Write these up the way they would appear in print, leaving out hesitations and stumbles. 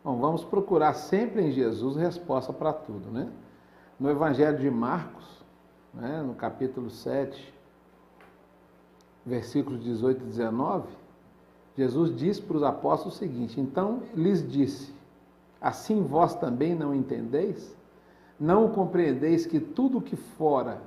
Bom, vamos procurar sempre em Jesus resposta para tudo, né? No Evangelho de Marcos, né, no capítulo 7, versículos 18 e 19, Jesus disse para os apóstolos o seguinte: então lhes disse, assim vós também não entendeis? Não compreendeis que tudo de fora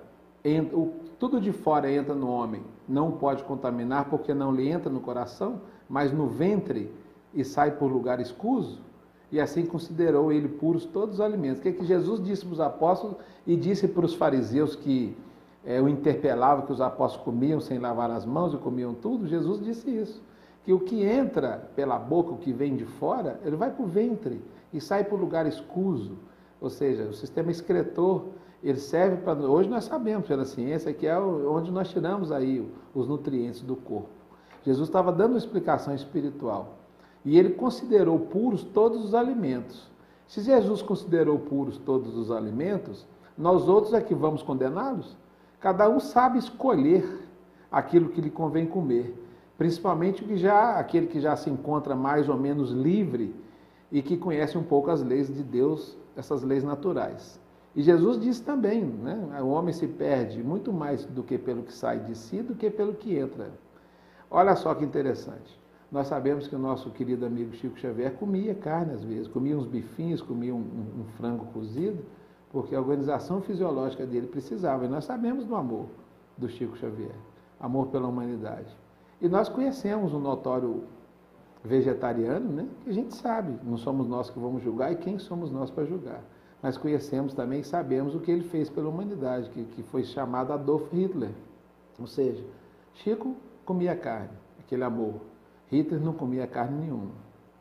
entra no homem, não pode contaminar porque não lhe entra no coração, mas no ventre e sai por lugar escuso? E assim considerou ele puros todos os alimentos. O que Jesus disse para os apóstolos e disse para os fariseus que o interpelavam, que os apóstolos comiam sem lavar as mãos e comiam tudo? Jesus disse isso, que o que entra pela boca, o que vem de fora, ele vai para o ventre e sai por lugar escuso. Ou seja, o sistema excretor, ele serve para... Hoje nós sabemos pela ciência que é onde nós tiramos aí os nutrientes do corpo. Jesus estava dando uma explicação espiritual. E ele considerou puros todos os alimentos. Se Jesus considerou puros todos os alimentos, nós outros é que vamos condená-los? Cada um sabe escolher aquilo que lhe convém comer. Principalmente aquele que já se encontra mais ou menos livre e que conhece um pouco as leis de Deus, essas leis naturais. E Jesus disse também, né? O homem se perde muito mais do que pelo que sai de si, do que pelo que entra. Olha só que interessante. Nós sabemos que o nosso querido amigo Chico Xavier comia carne às vezes, comia uns bifinhos, comia um frango cozido, porque a organização fisiológica dele precisava. E nós sabemos do amor do Chico Xavier, amor pela humanidade. E nós conhecemos o notório vegetariano, né? Que a gente sabe, não somos nós que vamos julgar e quem somos nós para julgar. Mas conhecemos também e sabemos o que ele fez pela humanidade, que foi chamado Adolf Hitler. Ou seja, Chico comia carne, aquele amor. Hitler não comia carne nenhuma,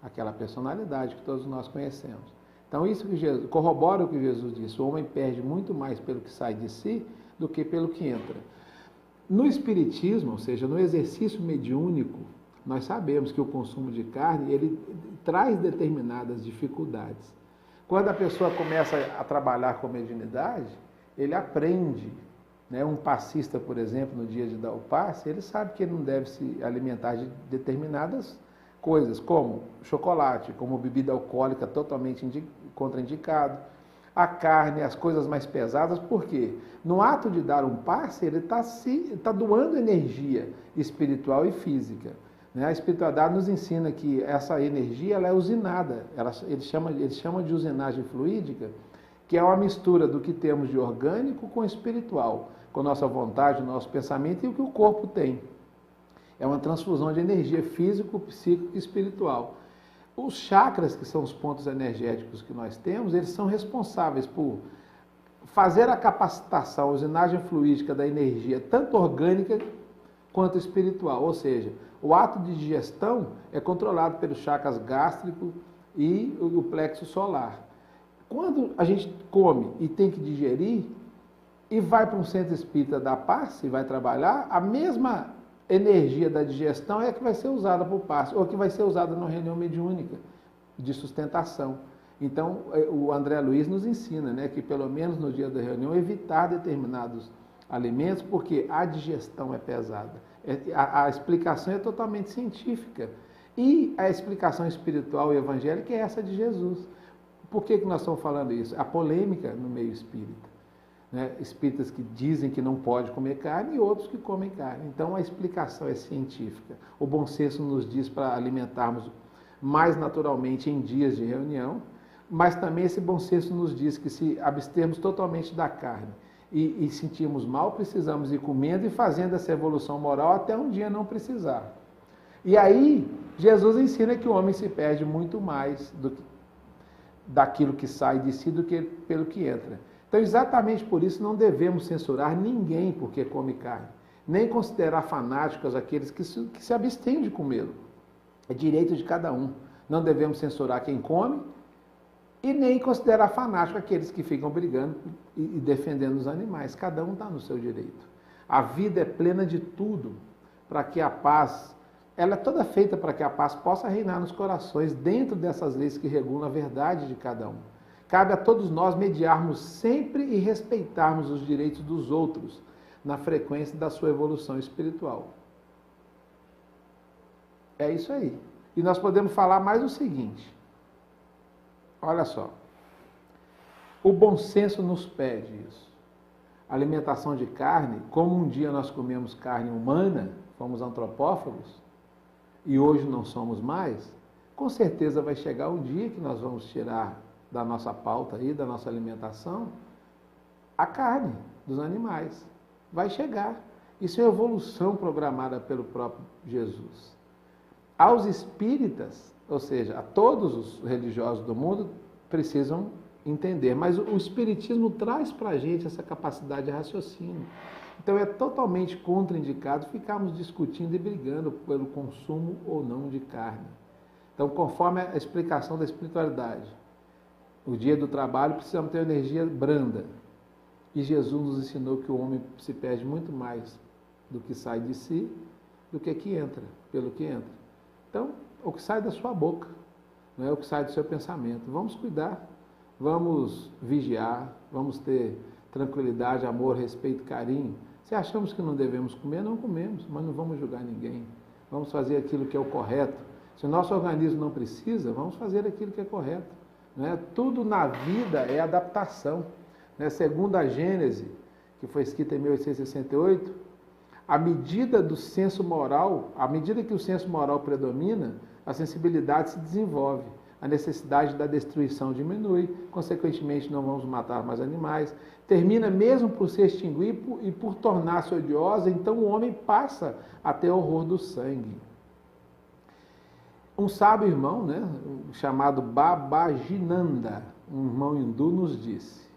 aquela personalidade que todos nós conhecemos. Então isso que Jesus, corrobora o que Jesus disse: o homem perde muito mais pelo que sai de si do que pelo que entra. No espiritismo, ou seja, no exercício mediúnico, nós sabemos que o consumo de carne, ele traz determinadas dificuldades. Quando a pessoa começa a trabalhar com mediunidade, ele aprende. Um passista, por exemplo, no dia de dar o passe, ele sabe que ele não deve se alimentar de determinadas coisas, como chocolate, como bebida alcoólica totalmente contraindicado, a carne, as coisas mais pesadas. Por quê? No ato de dar um passe, ele está doando energia espiritual e física. A espiritualidade nos ensina que essa energia ela é usinada, eles chamam de usinagem fluídica, que é uma mistura do que temos de orgânico com espiritual, com nossa vontade, nosso pensamento e o que o corpo tem. É uma transfusão de energia físico, psíquico e espiritual. Os chakras, que são os pontos energéticos que nós temos, eles são responsáveis por fazer a capacitação, a usinagem fluídica da energia, tanto orgânica quanto espiritual. Ou seja, o ato de digestão é controlado pelos chakras gástrico e o plexo solar. Quando a gente come e tem que digerir, e vai para um centro espírita dar passe, e vai trabalhar, a mesma energia da digestão é que vai ser usada para o passe, ou que vai ser usada na reunião mediúnica de sustentação. Então, o André Luiz nos ensina, que pelo menos no dia da reunião, evitar determinados alimentos, porque a digestão é pesada. A explicação é totalmente científica. E a explicação espiritual e evangélica é essa de Jesus. Por que nós estamos falando isso? A polêmica no meio espírita. Espíritas que dizem que não pode comer carne e outros que comem carne. Então a explicação é científica. O bom senso nos diz para alimentarmos mais naturalmente em dias de reunião, mas também esse bom senso nos diz que se abstermos totalmente da carne e sentirmos mal, precisamos ir comendo e fazendo essa evolução moral até um dia não precisar. E aí Jesus ensina que o homem se perde muito mais daquilo que sai de si do que pelo que entra. Então, exatamente por isso, não devemos censurar ninguém porque come carne, nem considerar fanáticos aqueles que se abstêm de comê-lo. É direito de cada um. Não devemos censurar quem come e nem considerar fanático aqueles que ficam brigando e defendendo os animais. Cada um está no seu direito. A vida é plena de tudo para que a paz, ela é toda feita para que a paz possa reinar nos corações dentro dessas leis que regulam a verdade de cada um. Cabe a todos nós mediarmos sempre e respeitarmos os direitos dos outros na frequência da sua evolução espiritual. É isso aí. E nós podemos falar mais o seguinte: Olha só, o bom senso nos pede isso. A alimentação de carne, como um dia nós comemos carne humana, fomos antropófagos, e hoje não somos mais, com certeza vai chegar um dia que nós vamos tirar da nossa pauta aí, da nossa alimentação, a carne dos animais. Vai chegar. Isso é evolução programada pelo próprio Jesus. Aos espíritas, ou seja, a todos os religiosos do mundo, precisam entender. Mas o Espiritismo traz para a gente essa capacidade de raciocínio. Então é totalmente contraindicado ficarmos discutindo e brigando pelo consumo ou não de carne. Então, conforme a explicação da espiritualidade, o dia do trabalho precisamos ter energia branda. E Jesus nos ensinou que o homem se perde muito mais do que sai de si, do que entra, pelo que entra. Então, o que sai da sua boca, não é o que sai do seu pensamento. Vamos cuidar, vamos vigiar, vamos ter tranquilidade, amor, respeito, carinho. Se achamos que não devemos comer, não comemos, mas não vamos julgar ninguém. Vamos fazer aquilo que é o correto. Se o nosso organismo não precisa, vamos fazer aquilo que é correto. Não é? Tudo na vida é adaptação. Né? Segundo a Gênese, que foi escrita em 1868, à medida do senso moral, à medida que o senso moral predomina, a sensibilidade se desenvolve. A necessidade da destruição diminui, consequentemente não vamos matar mais animais, termina mesmo por se extinguir e por tornar-se odiosa, então o homem passa a ter horror do sangue. Um sábio irmão, né, chamado Babajinanda, um irmão hindu, nos disse: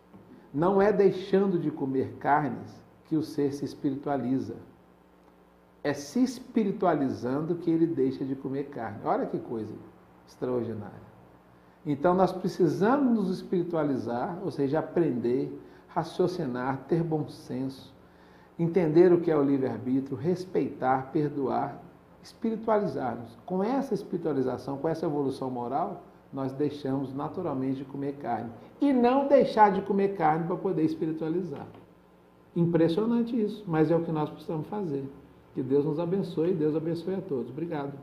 não é deixando de comer carnes que o ser se espiritualiza, é se espiritualizando que ele deixa de comer carne. Olha que coisa extraordinária. Então nós precisamos nos espiritualizar, ou seja, aprender, raciocinar, ter bom senso, entender o que é o livre-arbítrio, respeitar, perdoar, espiritualizar-nos. Com essa espiritualização, com essa evolução moral, nós deixamos naturalmente de comer carne. E não deixar de comer carne para poder espiritualizar. Impressionante isso, mas é o que nós precisamos fazer. Que Deus nos abençoe e Deus abençoe a todos. Obrigado.